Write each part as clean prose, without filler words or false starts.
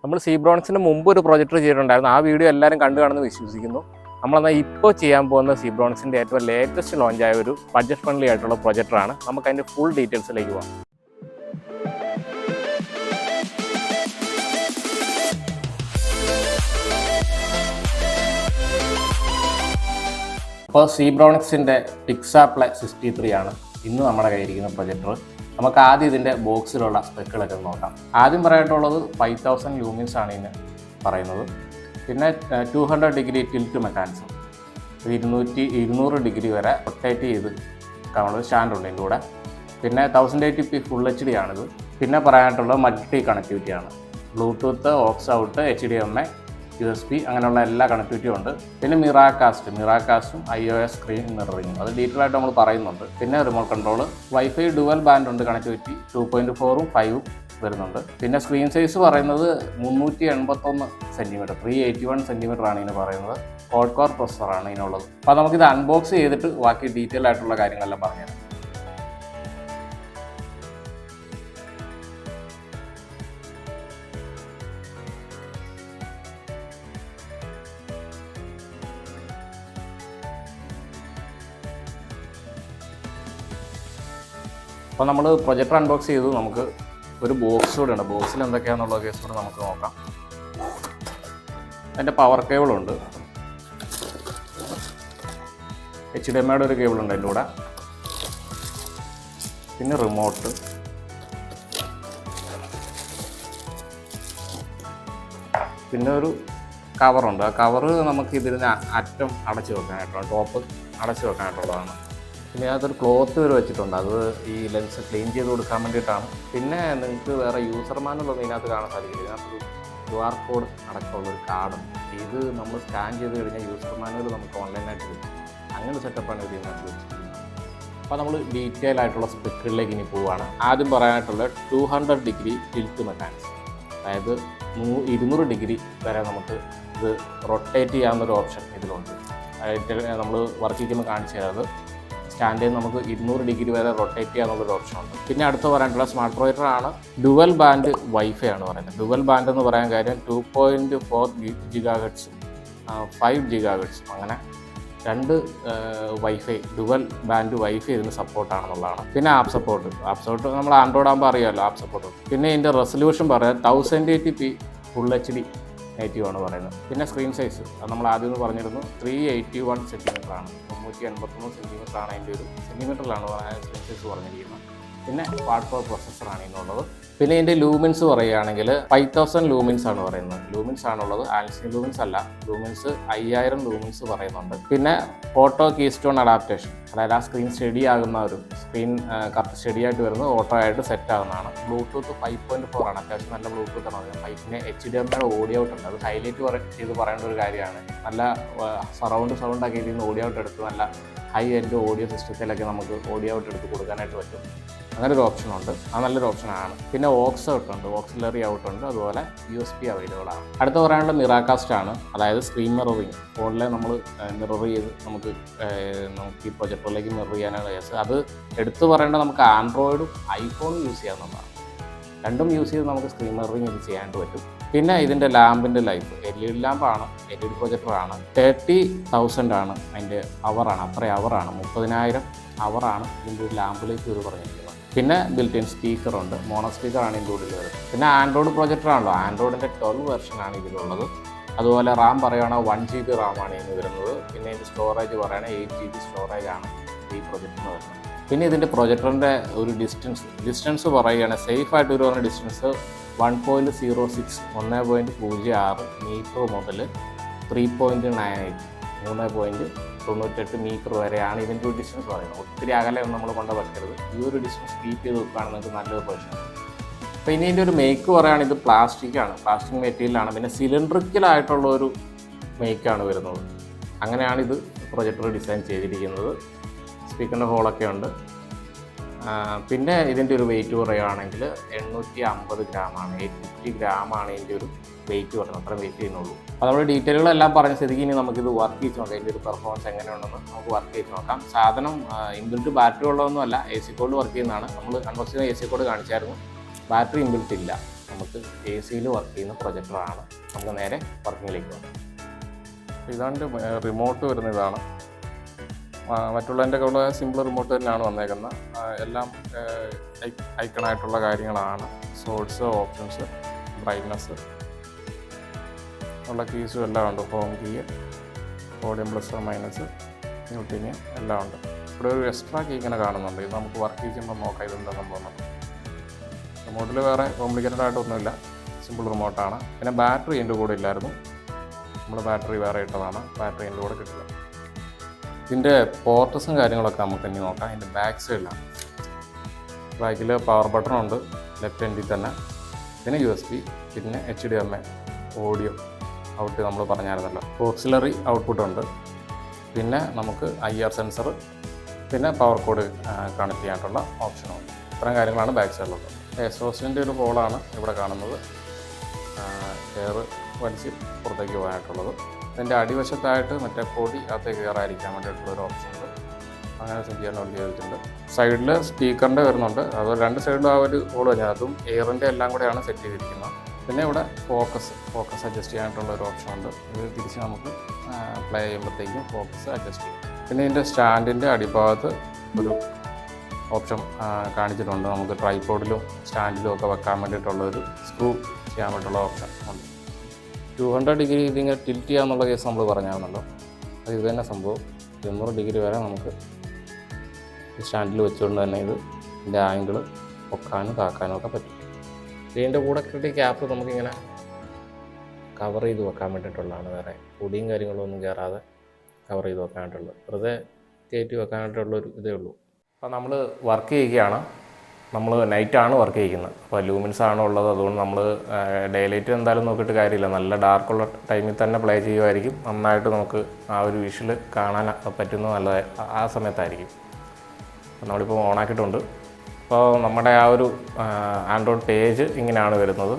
നമ്മൾ സീബ്രോണിക്സിന് മുമ്പ് ഒരു പ്രൊജക്ടർ ചെയ്തിട്ടുണ്ടായിരുന്നു. ആ വീഡിയോ എല്ലാവരും കണ്ടു കാണുമെന്ന് വിശ്വസിക്കുന്നു. നമ്മളെന്നാൽ ഇപ്പോൾ ചെയ്യാൻ പോകുന്ന സീബ്രോണിക്സിൻ്റെ ഏറ്റവും ലേറ്റസ്റ്റ് ലോഞ്ചായ ഒരു ബഡ്ജറ്റ് ഫ്രണ്ട്ലി ആയിട്ടുള്ള പ്രൊജക്ടറാണ്. നമുക്ക് അതിൻ്റെ ഫുൾ ഡീറ്റെയിൽസിലേക്ക് പോകാം. അപ്പോൾ സീബ്രോണിക്സിൻ്റെ പിക്സാപ്ലെ 63 ആണ് ഇന്ന് നമ്മുടെ കയ്യിരിക്കുന്ന പ്രൊജക്ടർ. നമുക്ക് ആദ്യം ഇതിൻ്റെ ബോക്സിലുള്ള സ്പെക്കുകളൊക്കെ നോക്കാം. ആദ്യം പറയാനായിട്ടുള്ളത് 5000 ലൂമിൻസ് ആണ് ഇതിന് പറയുന്നത്. പിന്നെ 200 ഡിഗ്രി ടിൽറ്റ് മെക്കാനിസം, 200 ഡിഗ്രി വരെ റൊട്ടേറ്റ് ചെയ്ത് കാണുന്നത് സ്റ്റാൻഡുണ്ട് ഇതിൻ്റെ കൂടെ. പിന്നെ 1080p ഫുൾ HD ആണിത്. പിന്നെ പറയാനായിട്ടുള്ളത് മൾട്ടി കണക്ടിവിറ്റിയാണ്. Bluetooth, aux out, HDMI, USB അങ്ങനെയുള്ള എല്ലാ കണക്ടിവിറ്റിയും ഉണ്ട്. പിന്നെ മിറാകാസ്റ്റും iOS സ്ക്രീൻ മിററിങ്ങും അത് ഡീറ്റെയിൽ ആയിട്ട് നമ്മൾ പറയുന്നുണ്ട്. പിന്നെ remote control, wifi dual band ഉണ്ട് കണക്ടിവിറ്റി, 2.4ഉം 5ഉം വരുന്നുണ്ട്. പിന്നെ സ്ക്രീൻ സൈസ് പറയുന്നത് 381 സെൻറ്റിമീറ്റർ, 381 സെൻറ്റിമീറ്റർ ആണ് ഇതിന് പറയുന്നത്. ക്വാഡ് കോർ പ്രൊസസ്സറാണ് ഇതിനുള്ളത്. അപ്പോൾ നമുക്കിത് അൺബോക്സ് ചെയ്തിട്ട് ബാക്കി ഡീറ്റെയിൽ ആയിട്ടുള്ള കാര്യങ്ങളെല്ലാം പറഞ്ഞുതരാം. അപ്പോൾ നമ്മൾ പ്രൊജക്ടർ അൺബോക്സ് ചെയ്തു. നമുക്ക് ഒരു ബോക്സ് കൂടെ ഉണ്ട്. ബോക്സിൽ എന്തൊക്കെയാണെന്നുള്ള കേസ് കൂടെ നമുക്ക് നോക്കാം. അതിൻ്റെ പവർ കേബിളുണ്ട്, HDMIയുടെ ഒരു കേബിളുണ്ട് അതിൻ്റെ കൂടെ. പിന്നെ റിമോട്ട്, പിന്നെ ഒരു കവറുണ്ട്. ആ കവറ് നമുക്ക് ഇതിന് അറ്റം അടച്ചു വെക്കാനായിട്ടുള്ള, ടോപ്പ് അടച്ചു വെക്കാനായിട്ടുള്ളതാണ്. പിന്നെ അതൊരു ക്ലോത്ത് വരെ വെച്ചിട്ടുണ്ട്. അത് ഈ ലെൻസ് ക്ലീൻ ചെയ്ത് കൊടുക്കാൻ വേണ്ടിയിട്ടാണ്. പിന്നെ നിങ്ങൾക്ക് വേറെ യൂസർ മാനുവലൊന്നും ഇതിനകത്ത് കാണാൻ സാധിക്കില്ല. ഇതിനകത്തൊരു QR കോഡ് അടക്കമുള്ളൊരു കാർഡുണ്ട്. ഇത് നമ്മൾ സ്കാൻ ചെയ്ത് കഴിഞ്ഞാൽ യൂസർ മാനുവൽ നമുക്ക് ഓൺലൈനായിട്ട് കിട്ടും. അങ്ങനെ സെറ്റപ്പാണ് ഇതിനകത്ത് വെച്ചിരിക്കുന്നത്. അപ്പോൾ നമ്മൾ ഡീറ്റെയിൽ ആയിട്ടുള്ള സ്പെക്കുകളിലേക്ക് ഇനി പോവുകയാണ്. ആദ്യം പറയാനായിട്ടുള്ള 200 ഡിഗ്രി ടിൽറ്റ് മെക്കാനിസം, അതായത് 200 ഡിഗ്രി വരെ നമുക്ക് ഇത് റൊട്ടേറ്റ് ചെയ്യാവുന്നൊരു ഓപ്ഷൻ ഇതിലുണ്ട്. അതായത് നമ്മൾ വർക്ക് ചെയ്യുമ്പോൾ കാണിച്ചു തരാത് സ്റ്റാൻഡിൽ നമുക്ക് 200 ഡിഗ്രി വരെ റൊട്ടേറ്റ് ചെയ്യാന്നുള്ളൊരു ഓപ്ഷനുണ്ട്. പിന്നെ അടുത്ത് പറയാനുള്ള സ്മാർട്ട് പ്രൊജക്ടർ ആണ്. ഡുവൽ ബാൻഡ് വൈഫൈ ആണ് പറയുന്നത്. ഡുവൽ ബാൻഡ് എന്ന് പറയാൻ കാര്യം 2.4 GHz 5 GHz അങ്ങനെ രണ്ട് വൈഫൈ, ഡുവൽ ബാൻഡ് വൈഫൈ ഇതിന് സപ്പോർട്ടാണെന്നുള്ളതാണ്. പിന്നെ ആപ്പ് സപ്പോർട്ട് നമ്മൾ ആൻഡ്രോയിഡ് ആകുമ്പോൾ അറിയാമല്ലോ ആപ്പ് സപ്പോർട്ട്. പിന്നെ ഇതിൻ്റെ റെസൊല്യൂഷൻ പറയാം 1080p ഫുൾ HD നെഗറ്റീവ് ആണ് പറയുന്നത്. പിന്നെ സ്ക്രീൻ സൈസ് അത് നമ്മൾ ആദ്യം പറഞ്ഞിരുന്നു 381 സെൻറ്റിമീറ്റർ ആണ്, 381 സെൻറ്റിമീറ്റർ ആണ് അതിൻ്റെ ഒരു സെൻറ്റിമീറ്ററിലാണ് സ്ക്രീൻ സൈസ് പറഞ്ഞിരിക്കുന്നത്. പിന്നെ ക്വാഡ് കോർ പ്രൊസസ്സറാണ് ഇതിനുള്ളത്. പിന്നെ ഇതിൻ്റെ ലൂമിൻസ് പറയുകയാണെങ്കിൽ 5000 ലൂമിൻസ് ആണ് പറയുന്നത്. ലൂമിൻസ് ആണുള്ളത്, ആൻസിൻ ലൂമിൻസ് അല്ല. ലൂമിൻസ് 5000 ലൂമിൻസ് പറയുന്നുണ്ട്. പിന്നെ ഓട്ടോ കീസ്റ്റോൺ അഡാപ്റ്റേഷൻ, അതായത് ആ സ്ക്രീൻ സ്റ്റഡി ആകുന്ന ഒരു സ്ക്രീൻ കറക്റ്റ് സ്റ്റഡി ആയിട്ട് വരുന്നത് ഓട്ടോ ആയിട്ട് സെറ്റ് ആകുന്നതാണ്. ബ്ലൂടൂത്ത് 5.4 ആണ്, അത്യാവശ്യം നല്ല ബ്ലൂടൂത്ത് ആണ്. പിന്നെ HDMIയുടെ ഓഡിയോ ഔട്ട് ഉണ്ട്. അത് ഹൈലൈറ്റ് ചെയ്ത് പറയേണ്ട ഒരു കാര്യമാണ്. നല്ല സറൗണ്ട് ആക്കി ഇതിൽ നിന്ന് ഓഡിയോ ഔട്ട് എടുത്ത് നല്ല ഹൈ എൻഡ് ഓഡിയോ സിസ്റ്റത്തിലൊക്കെ നമുക്ക് ഓഡിയോ ഔട്ട് എടുത്ത് കൊടുക്കാനായിട്ട് പറ്റും. അങ്ങനെ ഒരു ഓപ്ഷനുണ്ട്, അത് നല്ലൊരു ഓപ്ഷനാണ്. പിന്നെ ഓക്സ് ഔട്ട് ഉണ്ട്, ഓക്സിലറി ഔട്ട് ഉണ്ട്, അതുപോലെ USB അവൈലബിൾ ആണ്. അടുത്ത പറയാനുള്ള മിറാകാസ്റ്റ് ആണ്, അതായത് സ്ക്രീൻ മിററിങ്. ഫോണിൽ നമ്മൾ മിറർ ചെയ്ത് നമുക്ക് ഈ പ്രൊജക്ടറിലേക്ക് മിറർ ചെയ്യാനാണ് കേസ്. അത് എടുത്തു പറയേണ്ടത് നമുക്ക് ആൻഡ്രോയിഡും ഐഫോണും യൂസ് ചെയ്യാവുന്നതാണ്. രണ്ടും യൂസ് ചെയ്ത് നമുക്ക് സ്ക്രീൻ മിററിങ് ഇത് ചെയ്യാനായിട്ട് പറ്റും. പിന്നെ ഇതിൻ്റെ ലാമ്പിൻ്റെ ലൈഫ് LED ലാമ്പാണ്, LED പ്രൊജക്ടറാണ്. 30,000 ആണ് അതിൻ്റെ അവറാണ്, അത്ര അവറാണ്, 30,000 അവറാണ് ഇതിൻ്റെ ഒരു ലാമ്പ് ലൈഫ് ഇത് പറഞ്ഞിരിക്കുന്നത്. പിന്നെ ബിൽറ്റ്-ഇൻ സ്പീക്കറുണ്ട്, മോണോ സ്പീക്കറാണ് ഇതിൻ്റെ ഉള്ളിൽ വരുന്നത്. പിന്നെ ആൻഡ്രോയിഡ് പ്രൊജക്ടറാണല്ലോ, ആൻഡ്രോയിഡിൻ്റെ 12 വെർഷനാണ് ഇതിലുള്ളത്. അതുപോലെ റാം പറയുകയാണെങ്കിൽ 1 GB റാമാണ് ഇതിന് വരുന്നത്. പിന്നെ ഇതിൻ്റെ സ്റ്റോറേജ് പറയുകയാണെങ്കിൽ 8 GB സ്റ്റോറേജാണ് ഈ പ്രൊജക്ടറിന് വരുന്നത്. പിന്നെ ഇതിൻ്റെ പ്രൊജക്ടറിൻ്റെ ഒരു ഡിസ്റ്റൻസ് പറയുകയാണെങ്കിൽ സേഫായിട്ട് ഒരു പറഞ്ഞ ഡിസ്റ്റൻസ് 1.06 1.06 മീറ്റർ മുതൽ 3.98 3.98 മീറ്റർ വരെയാണ് ഇതിൻ്റെ ഒരു ഡിസ്റ്റൻസ് പറയുന്നത്. ഒത്തിരി അകലെ ഒന്നും നമ്മൾ കൊണ്ട് വെക്കരുത്. ഈ ഒരു ഡിസ്റ്റൻസ് കീപ്പ് ചെയ്ത് വെക്കുകയാണെങ്കിൽ നിങ്ങൾക്ക് നല്ലൊരു പൊസിഷൻ. അപ്പോൾ ഇനി ഇതിൻ്റെ ഒരു മേക്ക് പറയുകയാണെങ്കിൽ ഇത് പ്ലാസ്റ്റിക് മെറ്റീരിയലാണ്. പിന്നെ സിലിണ്ടറിക്കലായിട്ടുള്ള ഒരു മേക്കാണ് വരുന്നത്. അങ്ങനെയാണ് ഇത് പ്രൊജക്ടർ ഡിസൈൻ ചെയ്തിരിക്കുന്നത്. സ്പീക്കറിൻ്റെ ഹോളൊക്കെ ഉണ്ട്. പിന്നെ ഇതിൻ്റെ ഒരു വെയിറ്റ് പറയുകയാണെങ്കിൽ 850 ഗ്രാമാണ്, 850 ഗ്രാമാണ് ഇതിൻ്റെ ഒരു വെയിറ്റ് പറയുന്നത്. അത്ര വെയിറ്റ് ചെയ്യുന്നുള്ളൂ. അപ്പോൾ നമ്മൾ ഡീറ്റെയിലുകളെല്ലാം പറഞ്ഞ സ്ഥിതിക്ക് ഇനി നമുക്കിത് വർക്ക് ചെയ്ത് നോക്കാം. ഇതിൻ്റെ ഒരു പെർഫോമൻസ് എങ്ങനെയുണ്ടെന്ന് നമുക്ക് വർക്ക് ചെയ്ത് നോക്കാം. സാധനം ഇൻബിൽറ്റ് ബാറ്ററി ഉള്ളതൊന്നുമല്ല, AC കോഡ് വർക്ക് ചെയ്യുന്നതാണ്. നമ്മൾ അൺബോക്സ് ചെയ്യുന്ന AC കോഡ് കാണിച്ചായിരുന്നു. ബാറ്ററി ഇൻബിൽറ്റ് ഇല്ല. നമുക്ക് AC-യിൽ വർക്ക് ചെയ്യുന്ന പ്രൊജക്ടറാണ്. നമുക്ക് നേരെ വർക്കിങ്ങിലേക്ക് പോകാം. ഇതാണ്ട് റിമോട്ട് വരുന്ന ഇതാണ്. മറ്റുള്ളതിൻ്റെ ഒക്കെ ഉള്ള സിമ്പിൾ റിമോട്ട് തന്നെയാണ് വന്നേക്കുന്നത്. എല്ലാം ഐക്കണായിട്ടുള്ള കാര്യങ്ങളാണ്. സോഴ്സ്, ഓപ്ഷൻസ്, ബ്രൈറ്റ്നസ് ഉള്ള കീസും എല്ലാം ഉണ്ട്. Home key, volume plus minus, muting എല്ലാം ഉണ്ട്. ഇവിടെ ഒരു എക്സ്ട്രാ കീ ഇങ്ങനെ കാണുന്നുണ്ട്. ഇത് നമുക്ക് വർക്ക് ചെയ്യുമ്പോൾ നോക്കാം ഇതെന്താ സംഭവം. റിമോട്ടിൽ വേറെ കോംപ്ലിക്കേറ്റഡ് ആയിട്ടൊന്നുമില്ല, സിമ്പിൾ റിമോട്ടാണ്. പിന്നെ ബാറ്ററി എൻ്റെ കൂടെ ഇല്ലായിരുന്നു. നമ്മൾ ബാറ്ററി വേറെ ഇട്ടതാണ്. ബാറ്ററി എൻ്റെ കൂടെ കിട്ടില്ല. ഇതിൻ്റെ പോർട്ടസും കാര്യങ്ങളൊക്കെ നമുക്ക് ഇനി നോക്കാം. ഇതിൻ്റെ ബാക്ക് സൈഡിലാണ്. ബാക്കിൽ പവർ ബട്ടൺ ഉണ്ട് ലെഫ്റ്റ് ഹാൻഡിൽ തന്നെ. പിന്നെ USB, പിന്നെ HDMI ഓഡിയോ ഔട്ട് നമ്മൾ പറഞ്ഞായിരുന്നല്ലോ. ഓക്സിലറി ഔട്ട്പുട്ട് ഉണ്ട്. പിന്നെ നമുക്ക് IR സെൻസർ, പിന്നെ പവർ കോഡ് കണക്ട് ചെയ്യാനായിട്ടുള്ള ഓപ്ഷനുണ്ട്. ഇത്രയും കാര്യങ്ങളാണ് ബാക്ക് സൈഡിലുള്ളത്. എക്സോസ്റ്റിൻ്റെ ഒരു ഹോളാണ് ഇവിടെ കാണുന്നത്, എയർ വലിച്ച് പുറത്തേക്ക് പോകാനായിട്ടുള്ളത്. ഇതിൻ്റെ അടിവശത്തായിട്ട് മറ്റേ പൊടി അകത്തേക്ക് കയറാതിരിക്കാൻ വേണ്ടിയിട്ടുള്ളൊരു ഓപ്ഷനുണ്ട്. അങ്ങനെ സെറ്റ് ചെയ്യാൻ വേണ്ടി ചെയ്തിട്ടുണ്ട്. സൈഡിൽ സ്പീക്കറിൻ്റെ വരുന്നുണ്ട്. അത് രണ്ട് സൈഡിലും ആ ഒരു ഹോൾ കഴിഞ്ഞാൽ അതും എയറിൻ്റെ എല്ലാം കൂടെയാണ് സെറ്റ് ചെയ്തിരിക്കുന്നത്. പിന്നെ ഇവിടെ ഫോക്കസ് അഡ്ജസ്റ്റ് ചെയ്യാനായിട്ടുള്ള ഒരു ഓപ്ഷനുണ്ട്. ഇത് തിരിച്ച് നമുക്ക് പ്ലേ ചെയ്യുമ്പോഴത്തേക്കും ഫോക്കസ് അഡ്ജസ്റ്റ് ചെയ്യും. പിന്നെ ഇതിൻ്റെ സ്റ്റാൻഡിൻ്റെ അടിഭാഗത്ത് ഒരു ഓപ്ഷൻ കാണിച്ചിട്ടുണ്ട്. നമുക്ക് ട്രൈപോഡിലും സ്റ്റാൻഡിലും ഒക്കെ വെക്കാൻ വേണ്ടിയിട്ടുള്ളൊരു സ്ക്രൂ ചെയ്യാൻ വേണ്ടിയിട്ടുള്ള ഓപ്ഷൻ ഉണ്ട്. 200 ഡിഗ്രി ഇതിങ്ങനെ ടിൽറ്റ് ചെയ്യാന്നുള്ള കേസ് നമ്മൾ പറഞ്ഞായിരുന്നല്ലോ. അത് ഇത് തന്നെ സംഭവം. 200 ഡിഗ്രി വരെ നമുക്ക് സ്റ്റാൻഡിൽ വെച്ചുകൊണ്ട് തന്നെ ഇതിൻ്റെ ആംഗിൾ പൊക്കാനും താക്കാനും ഒക്കെ പറ്റും. ഇതിൻ്റെ കൂടെ കിട്ടിയ ക്യാപ്പ് നമുക്കിങ്ങനെ കവർ ചെയ്ത് വെക്കാൻ വേണ്ടിയിട്ടുള്ളതാണ്. വേറെ പൊടിയും കാര്യങ്ങളൊന്നും കയറാതെ കവർ ചെയ്ത് വെക്കാനായിട്ടുള്ളത്. വെറുതെ കയറ്റി വെക്കാനായിട്ടുള്ളൊരു ഇതേ ഉള്ളൂ. അപ്പോൾ നമ്മൾ വർക്ക് ചെയ്യുകയാണ്. നമ്മൾ നൈറ്റാണ് വർക്ക് ചെയ്യുന്നത്. അപ്പോൾ ലൂമിൻസ് ആണ് ഉള്ളത്. അതുകൊണ്ട് നമ്മൾ ഡേ ലൈറ്റ് എന്തായാലും നോക്കിയിട്ട് കാര്യമില്ല. നല്ല ഡാർക്കുള്ള ടൈമിൽ തന്നെ പ്ലേ ചെയ്യുമായിരിക്കും. നന്നായിട്ട് നമുക്ക് ആ ഒരു വിഷ്വൽ കാണാൻ പറ്റുന്നത് നല്ല ആ സമയത്തായിരിക്കും. അപ്പോൾ നമ്മളിപ്പോൾ ഓണാക്കിയിട്ടുണ്ട്. അപ്പോൾ നമ്മുടെ ആ ഒരു ആൻഡ്രോയിഡ് പേജ് ഇങ്ങനെയാണ് വരുന്നത്.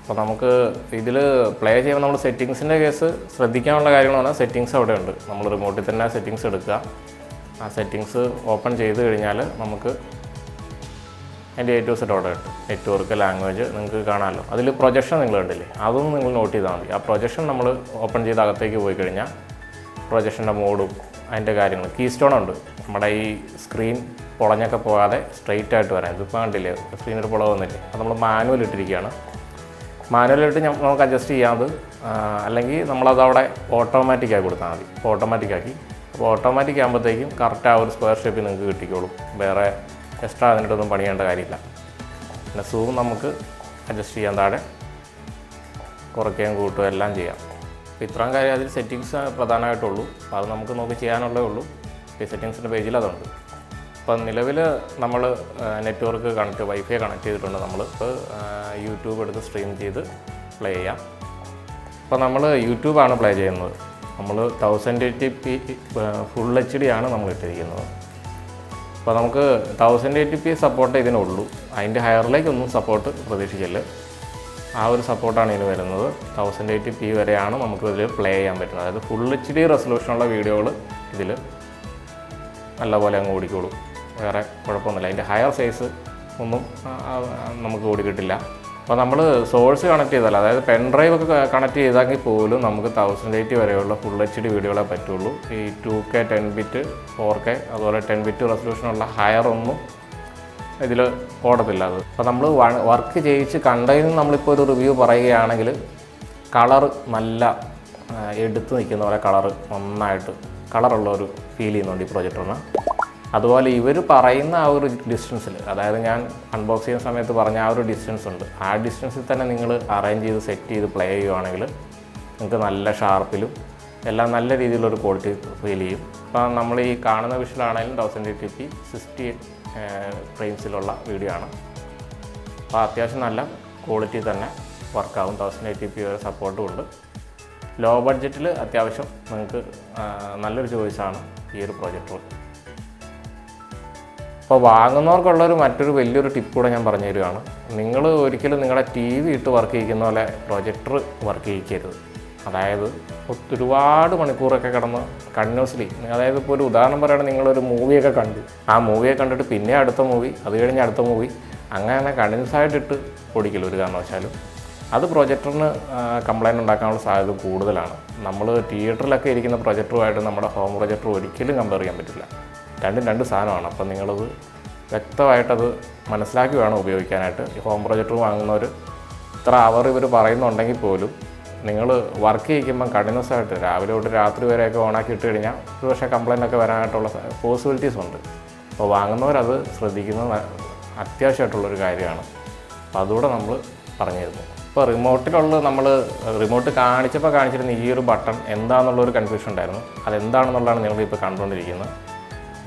അപ്പോൾ നമുക്ക് ഇതിൽ പ്ലേ ചെയ്യുമ്പോൾ നമ്മൾ സെറ്റിങ്സിൻ്റെ കേസ് ശ്രദ്ധിക്കാനുള്ള കാര്യങ്ങൾ പറഞ്ഞാൽ സെറ്റിങ്സ് അവിടെ ഉണ്ട്. നമ്മൾ റിമോട്ടിൽ തന്നെ സെറ്റിങ്സ് എടുക്കുക. ആ സെറ്റിങ്സ് ഓപ്പൺ ചെയ്ത് കഴിഞ്ഞാൽ നമുക്ക് അതിൻ്റെ A to Z ഓർഡർ കിട്ടും. നെറ്റ്വർക്ക്, ലാംഗ്വേജ് നിങ്ങൾക്ക് കാണാമല്ലോ. അതിൽ പ്രൊജക്ഷൻ നിങ്ങൾ കണ്ടില്ലേ, അതൊന്നും നിങ്ങൾ നോട്ട് ചെയ്താൽ മതി. ആ പ്രൊജക്ഷൻ നമ്മൾ ഓപ്പൺ ചെയ്ത് അകത്തേക്ക് പോയി കഴിഞ്ഞാൽ പ്രൊജക്ഷൻ്റെ മോഡും അതിൻ്റെ കാര്യങ്ങൾ കീ സ്റ്റോൺ ഉണ്ട്. നമ്മുടെ ഈ സ്ക്രീൻ പൊളഞ്ഞൊക്കെ പോകാതെ സ്ട്രെയിറ്റ് ആയിട്ട് വരാൻ. ഇതിപ്പോൾ കണ്ടില്ലേ സ്ക്രീനൊരു പൊള വന്നില്ലേ, അത് നമ്മൾ മാനുവൽ ഇട്ടിരിക്കുകയാണ്. മാനുവലിട്ട് നമുക്ക് അഡ്ജസ്റ്റ് ചെയ്യാത്. അല്ലെങ്കിൽ നമ്മളത് അവിടെ ഓട്ടോമാറ്റിക്കായി കൊടുത്താൽ മതി. അപ്പോൾ ഓട്ടോമാറ്റിക്കാക്കി. അപ്പോൾ ഓട്ടോമാറ്റിക് ആകുമ്പോഴത്തേക്കും കറക്റ്റ് ആ ഒരു സ്ക്വയർ ഷേപ്പിൽ നിങ്ങൾക്ക് കിട്ടിക്കോളും. വേറെ എക്സ്ട്രാ അതിനിട്ടൊന്നും പണിയേണ്ട കാര്യമില്ല. പിന്നെ സൂം നമുക്ക് അഡ്ജസ്റ്റ് ചെയ്യാൻ, താഴെ കുറയ്ക്കുകയും കൂട്ടുകയും എല്ലാം ചെയ്യാം. അപ്പോൾ ഇത്രയും കാര്യം അതിൽ സെറ്റിങ്സ് പ്രധാനമായിട്ടുള്ളൂ. അപ്പോൾ അത് നമുക്ക് നോക്കി ചെയ്യാനുള്ളേ ഉള്ളൂ. ഈ സെറ്റിങ്സിൻ്റെ പേജിൽ അതുണ്ട്. അപ്പം നിലവിൽ നമ്മൾ നെറ്റ്വർക്ക് വൈഫൈ കണക്ട് ചെയ്തിട്ടുണ്ട്. നമ്മൾ ഇപ്പോൾ യൂട്യൂബ് എടുത്ത് സ്ട്രീം ചെയ്ത് പ്ലേ ചെയ്യാം. അപ്പോൾ നമ്മൾ യൂട്യൂബാണ് പ്ലേ ചെയ്യുന്നത്. നമ്മൾ 1080p ഫുൾ HD ആണ് നമ്മൾ ഇട്ടിരിക്കുന്നത്. അപ്പോൾ നമുക്ക് 1080p സപ്പോർട്ട് ഇതിനുള്ളൂ. അതിൻ്റെ ഹയറിലേക്കൊന്നും സപ്പോർട്ട് പ്രതീക്ഷിക്കല്. ആ ഒരു സപ്പോർട്ടാണ് ഇതിന് വരുന്നത്. 1080p വരെയാണ് നമുക്ക് ഇതിൽ പ്ലേ ചെയ്യാൻ പറ്റുന്നത്. അതായത് ഫുൾ HD റെസൊല്യൂഷനുള്ള വീഡിയോകൾ ഇതിൽ നല്ലപോലെ അങ്ങ് ഓടിക്കോളും. വേറെ കുഴപ്പമൊന്നുമില്ല. അതിൻ്റെ ഹയർ സൈസ് ഒന്നും നമുക്ക് ഓടി കിട്ടില്ല. അപ്പോൾ നമ്മൾ സോഴ്സ് കണക്ട് ചെയ്താൽ, അതായത് പെൻ ഡ്രൈവ് ഒക്കെ കണക്ട് ചെയ്താൽ പോലും നമുക്ക് 1080 വരെയുള്ള ഫുൾ HD വീഡിയോകളെ പറ്റുള്ളൂ. ഈ 2K 10 ബിറ്റ് 4K അതുപോലെ 10 ബിറ്റ് റെസൊല്യൂഷനുള്ള ഹയർ ഒന്നും ഇതിൽ ഓടത്തില്ല. അത് അപ്പോൾ നമ്മൾ വർക്ക് ചെയ്യിച്ച് കണ്ടതിന് നമ്മളിപ്പോൾ ഒരു റിവ്യൂ പറയുകയാണെങ്കിൽ കളർ നല്ല എടുത്ത് നിൽക്കുന്ന പോലെ നന്നായിട്ട് കളറുള്ള ഒരു ഫീൽ ചെയ്യുന്നുണ്ട് ഈ പ്രൊജക്ടറിന്. അതുപോലെ ഇവർ പറയുന്ന ആ ഒരു ഡിസ്റ്റൻസിൽ, അതായത് ഞാൻ അൺബോക്സ് ചെയ്യുന്ന സമയത്ത് പറഞ്ഞ ആ ഒരു ഡിസ്റ്റൻസ് ഉണ്ട്. ആ ഡിസ്റ്റൻസിൽ തന്നെ നിങ്ങൾ അറേഞ്ച് ചെയ്ത് സെറ്റ് ചെയ്ത് പ്ലേ ചെയ്യുകയാണെങ്കിൽ നിങ്ങൾക്ക് നല്ല ഷാർപ്പിലും എല്ലാം നല്ല രീതിയിലൊരു ക്വാളിറ്റി ഫീൽ ചെയ്യും. ഇപ്പം നമ്മൾ ഈ കാണുന്ന വിഷ്വലാണെങ്കിലും 1080p 60 ഫ്രെയിംസിലുള്ള വീഡിയോ ആണ്. അപ്പോൾ അത്യാവശ്യം നല്ല ക്വാളിറ്റി തന്നെ വർക്കാവും. 1080p വരെ സപ്പോർട്ടും ഉണ്ട്. ലോ ബഡ്ജറ്റിൽ അത്യാവശ്യം നിങ്ങൾക്ക് നല്ലൊരു ചോയ്സാണ് ഈ ഒരു പ്രൊജക്ടർ. അപ്പോൾ വാങ്ങുന്നവർക്കുള്ളൊരു മറ്റൊരു വലിയൊരു ടിപ്പ് കൂടെ ഞാൻ പറഞ്ഞു തരികയാണ്. നിങ്ങൾ ഒരിക്കലും നിങ്ങളുടെ TV ഇട്ട് വർക്ക് ചെയ്യിക്കുന്ന പോലെ പ്രൊജക്ടർ വർക്ക് ചെയ്യിക്കരുത്. അതായത് ഒരുപാട് മണിക്കൂറൊക്കെ കിടന്ന് കണ്ടിന്യൂസ്ലി, അതായത് ഇപ്പോൾ ഒരു ഉദാഹരണം പറയുകയാണെങ്കിൽ നിങ്ങളൊരു മൂവിയൊക്കെ കണ്ടു, ആ മൂവിയെ കണ്ടിട്ട് പിന്നെ അടുത്ത മൂവി, അത് കഴിഞ്ഞ് അടുത്ത മൂവി, അങ്ങനെ കണ്ടിന്യൂസ് ആയിട്ടിട്ട് ഓടിക്കില്ല ഒരു കാരണവശാലും. അത് പ്രൊജക്ടറിന് കംപ്ലൈൻറ്റ് ഉണ്ടാക്കാനുള്ള സാധ്യത കൂടുതലാണ്. നമ്മൾ തിയേറ്ററിലൊക്കെ ഇരിക്കുന്ന പ്രൊജക്ടറുമായിട്ട് നമ്മുടെ ഹോം പ്രൊജക്ടർ ഒരിക്കലും കമ്പയർ ചെയ്യാൻ പറ്റില്ല. രണ്ട് സാധനമാണ്. അപ്പം നിങ്ങളത് വ്യക്തമായിട്ടത് മനസ്സിലാക്കി വേണം ഉപയോഗിക്കാനായിട്ട്. ഈ ഹോം പ്രൊജക്ടർ വാങ്ങുന്നവർ ഇത്ര അവർ ഇവർ പറയുന്നുണ്ടെങ്കിൽ പോലും നിങ്ങൾ വർക്ക് ചെയ്യിക്കുമ്പം കണ്ടിന്യൂസ് ആയിട്ട് രാവിലെ തൊട്ട് രാത്രി വരെയൊക്കെ ഓണാക്കി ഇട്ട് കഴിഞ്ഞാൽ ഒരു പക്ഷേ കംപ്ലൈൻ്റ് ഒക്കെ വരാനായിട്ടുള്ള പോസിബിലിറ്റീസ് ഉണ്ട്. അപ്പോൾ വാങ്ങുന്നവരത് ശ്രദ്ധിക്കുന്നത് അത്യാവശ്യമായിട്ടുള്ളൊരു കാര്യമാണ്. അപ്പോൾ അതുകൂടെ നമ്മൾ പറഞ്ഞിരുന്നു. ഇപ്പോൾ റിമോട്ട് കാണിച്ചിരുന്ന ഈ ഒരു ബട്ടൺ എന്താണെന്നുള്ളൊരു കൺഫ്യൂഷൻ ഉണ്ടായിരുന്നു. അതെന്താണെന്നുള്ളതാണ് നിങ്ങളിപ്പോൾ കണ്ടുകൊണ്ടിരിക്കുന്നത്.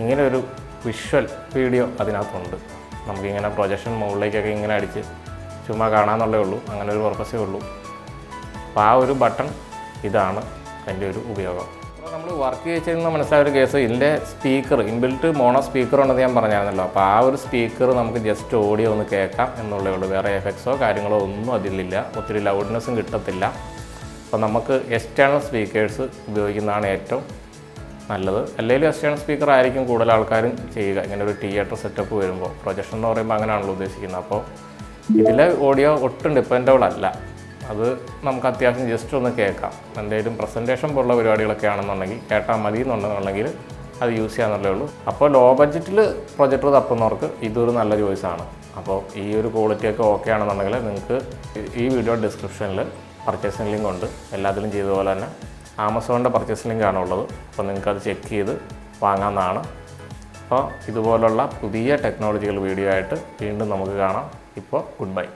ഇങ്ങനെ ഒരു വിഷ്വൽ വീഡിയോ അതിനകത്തുണ്ട്. നമുക്കിങ്ങനെ പ്രൊജക്ഷൻ മുകളിലേക്കൊക്കെ ഇങ്ങനെ അടിച്ച് ചുമ്മാ കാണാമെന്നുള്ളേ ഉള്ളൂ. അങ്ങനെ ഒരു പർപ്പസേ ഉള്ളൂ. അപ്പോൾ ആ ഒരു ബട്ടൺ ഇതാണ് അതിൻ്റെ ഒരു ഉപയോഗം. അപ്പോൾ നമ്മൾ വർക്ക് ചെയ്യുന്ന മനസ്സിലായ ഒരു കേസ്, ഇതിൻ്റെ സ്പീക്കർ ഇൻബിൽറ്റ് മോണോ സ്പീക്കർ ഉണ്ടെന്ന് ഞാൻ പറഞ്ഞായിരുന്നല്ലോ. അപ്പോൾ ആ ഒരു സ്പീക്കർ നമുക്ക് ജസ്റ്റ് ഓഡിയോ ഒന്ന് കേൾക്കാം എന്നുള്ളേ ഉള്ളൂ. വേറെ എഫക്ട്സോ കാര്യങ്ങളോ ഒന്നും അതിലില്ല. ഒത്തിരി ലൗഡ്നെസ്സും കിട്ടത്തില്ല. അപ്പോൾ നമുക്ക് എക്സ്റ്റേണൽ സ്പീക്കേഴ്സ് ഉപയോഗിക്കുന്നതാണ് ഏറ്റവും നല്ലത്. അല്ലെങ്കിൽ എക്സ്റ്റേണൽ സ്പീക്കർ ആയിരിക്കും കൂടുതൽ ആൾക്കാരും ചെയ്യുക ഇങ്ങനെ ഒരു തിയേറ്റർ സെറ്റപ്പ് വരുമ്പോൾ. പ്രൊജക്ഷൻ എന്ന് പറയുമ്പോൾ അങ്ങനെയാണല്ലോ ഉദ്ദേശിക്കുന്നത്. അപ്പോൾ ഇതിലെ ഓഡിയോ ഒട്ടും ഡിപ്പെൻഡബിൾ അല്ല. അത് നമുക്ക് അത്യാവശ്യം ജസ്റ്റ് ഒന്ന് കേൾക്കാം. എന്തെങ്കിലും പ്രസൻറ്റേഷൻ പോലുള്ള പരിപാടികളൊക്കെ ആണെന്നുണ്ടെങ്കിൽ കേട്ടാൽ മതി എന്നുണ്ടെന്നുണ്ടെങ്കിൽ അത് യൂസ് ചെയ്യാന്നുള്ളേ ഉള്ളൂ. അപ്പോൾ ലോ ബഡ്ജറ്റിൽ പ്രൊജക്ടർ തപ്പുന്നവർക്ക് ഇതൊരു നല്ല ചോയ്സാണ്. അപ്പോൾ ഈ ഒരു ക്വാളിറ്റിയൊക്കെ ഓക്കെ ആണെന്നുണ്ടെങ്കിൽ നിങ്ങൾക്ക് ഈ വീഡിയോ ഡിസ്ക്രിപ്ഷനിൽ പർച്ചേസിംഗ് ലിങ്ക് ഉണ്ട്. എല്ലാത്തിലും ചെയ്തതുപോലെ തന്നെ ആമസോണിൻ്റെ പർച്ചേസിംഗ് ലിങ്കാണ് ഉള്ളത്. അപ്പോൾ നിങ്ങൾക്കത് ചെക്ക് ചെയ്ത് വാങ്ങാവുന്നതാണ്. അപ്പോൾ ഇതുപോലുള്ള പുതിയ ടെക്നോളജിക്കൽ വീഡിയോ ആയിട്ട് വീണ്ടും നമുക്ക് കാണാം. ഇപ്പോൾ ഗുഡ് ബൈ.